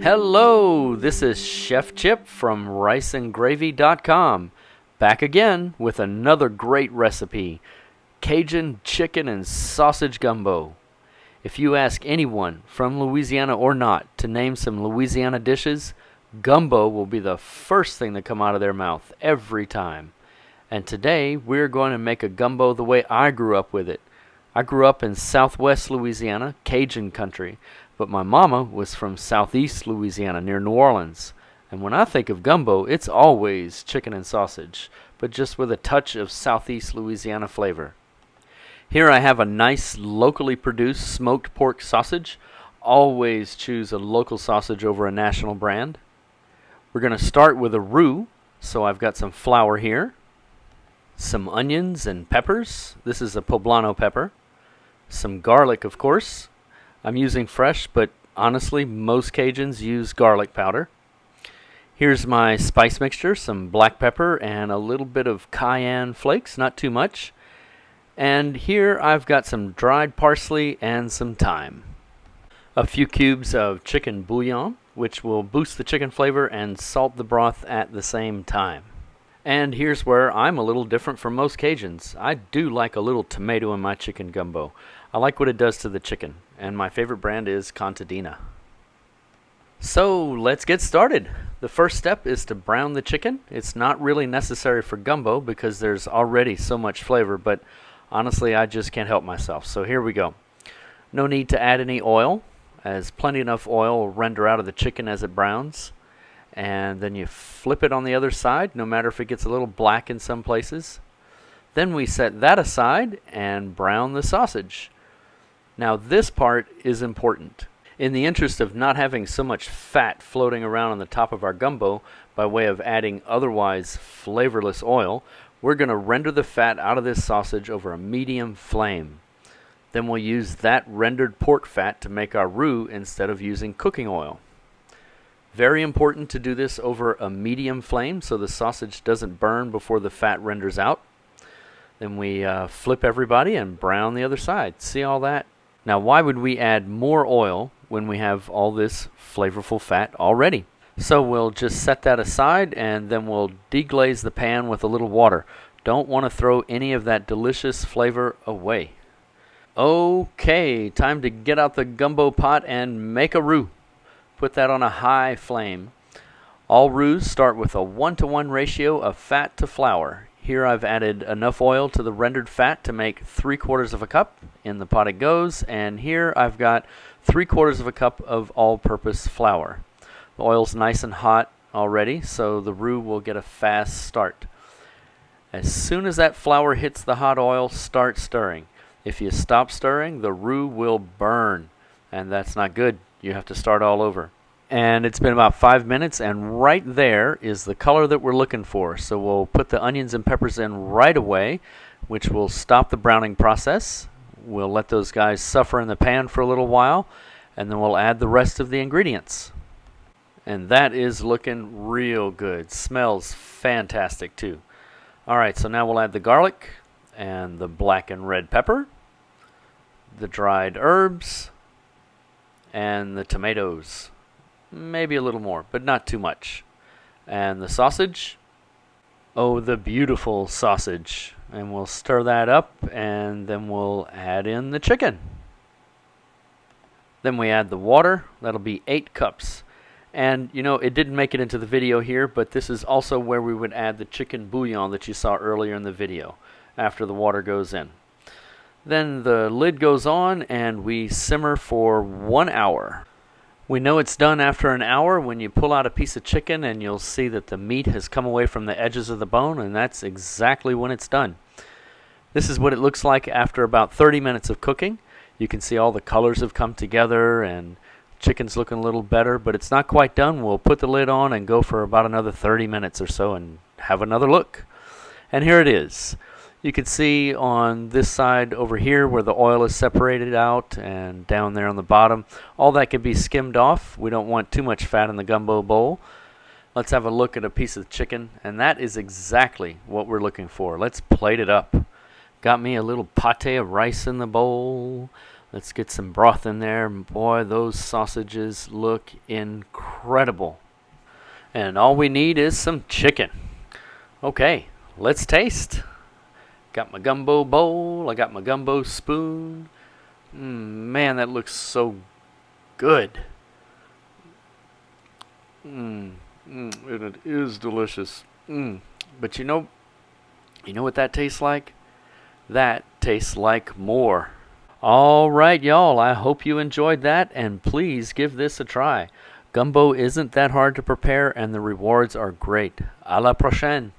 Hello, this is Chef Chip from riceandgravy.com, back again with another great recipe, Cajun chicken and sausage gumbo. If you ask anyone from Louisiana or not to name some Louisiana dishes, gumbo will be the first thing to come out of their mouth every time. And today we're going to make a gumbo the way I grew up with it. I grew up in southwest Louisiana, Cajun country, but my mama was from southeast Louisiana near New Orleans. And when I think of gumbo, it's always chicken and sausage, but just with a touch of southeast Louisiana flavor. Here I have a nice locally produced smoked pork sausage. Always choose a local sausage over a national brand. We're going to start with a roux, so I've got some flour here, some onions and peppers. This is a poblano pepper. Some garlic, of course. I'm using fresh, but honestly, most Cajuns use garlic powder. Here's my spice mixture, some black pepper and a little bit of cayenne flakes, not too much. And here I've got some dried parsley and some thyme. A few cubes of chicken bouillon, which will boost the chicken flavor and salt the broth at the same time. And here's where I'm a little different from most Cajuns. I do like a little tomato in my chicken gumbo. I like what it does to the chicken, and my favorite brand is Contadina. So let's get started. The first step is to brown the chicken. It's not really necessary for gumbo because there's already so much flavor, but honestly I just can't help myself. So here we go. No need to add any oil, as plenty enough oil will render out of the chicken as it browns. And then you flip it on the other side, no matter if it gets a little black in some places. Then we set that aside and brown the sausage. Now this part is important. In the interest of not having so much fat floating around on the top of our gumbo by way of adding otherwise flavorless oil, we're going to render the fat out of this sausage over a medium flame. Then we'll use that rendered pork fat to make our roux instead of using cooking oil. Very important to do this over a medium flame so the sausage doesn't burn before the fat renders out. Then we flip everybody and brown the other side. See all that? Now why would we add more oil when we have all this flavorful fat already? So we'll just set that aside and then we'll deglaze the pan with a little water. Don't want to throw any of that delicious flavor away. Okay, time to get out the gumbo pot and make a roux. Put that on a high flame. All roux start with a 1-to-1 ratio of fat to flour. Here I've added enough oil to the rendered fat to make 3/4 of a cup. In the pot it goes, and here I've got 3/4 of a cup of all-purpose flour. The oil's nice and hot already, so the roux will get a fast start. As soon as that flour hits the hot oil, start stirring. If you stop stirring, the roux will burn, and that's not good. You have to start all over. And it's been about 5 minutes, and right there is the color that we're looking for. So we'll put the onions and peppers in right away, which will stop the browning process. We'll let those guys suffer in the pan for a little while, and then we'll add the rest of the ingredients. And that is looking real good. Smells fantastic too. Alright, so now we'll add the garlic and the black and red pepper, the dried herbs, and the tomatoes. Maybe a little more, but not too much. And the sausage. Oh, the beautiful sausage. And we'll stir that up, and then we'll add in the chicken. Then we add the water. That'll be 8 cups. And, you know, it didn't make it into the video here, but this is also where we would add the chicken bouillon that you saw earlier in the video, after the water goes in. Then the lid goes on, and we simmer for 1 hour. We know it's done after an hour when you pull out a piece of chicken and you'll see that the meat has come away from the edges of the bone, and that's exactly when it's done. This is what it looks like after about 30 minutes of cooking. You can see all the colors have come together and chicken's looking a little better, but it's not quite done. We'll put the lid on and go for about another 30 minutes or so and have another look. And here it is. You can see on this side over here where the oil is separated out, and down there on the bottom, all that can be skimmed off. We don't want too much fat in the gumbo bowl. Let's have a look at a piece of chicken, and that is exactly what we're looking for. Let's plate it up. Got me a little pate of rice in the bowl, Let's get some broth in there. Boy, those sausages look incredible. And all we need is some chicken. Okay, let's taste. Got my gumbo bowl. I got my gumbo spoon. Man, that looks so good. And it is delicious. But you know what that tastes like? That tastes like more. All right, y'all. I hope you enjoyed that, and please give this a try. Gumbo isn't that hard to prepare, and the rewards are great. À la prochaine.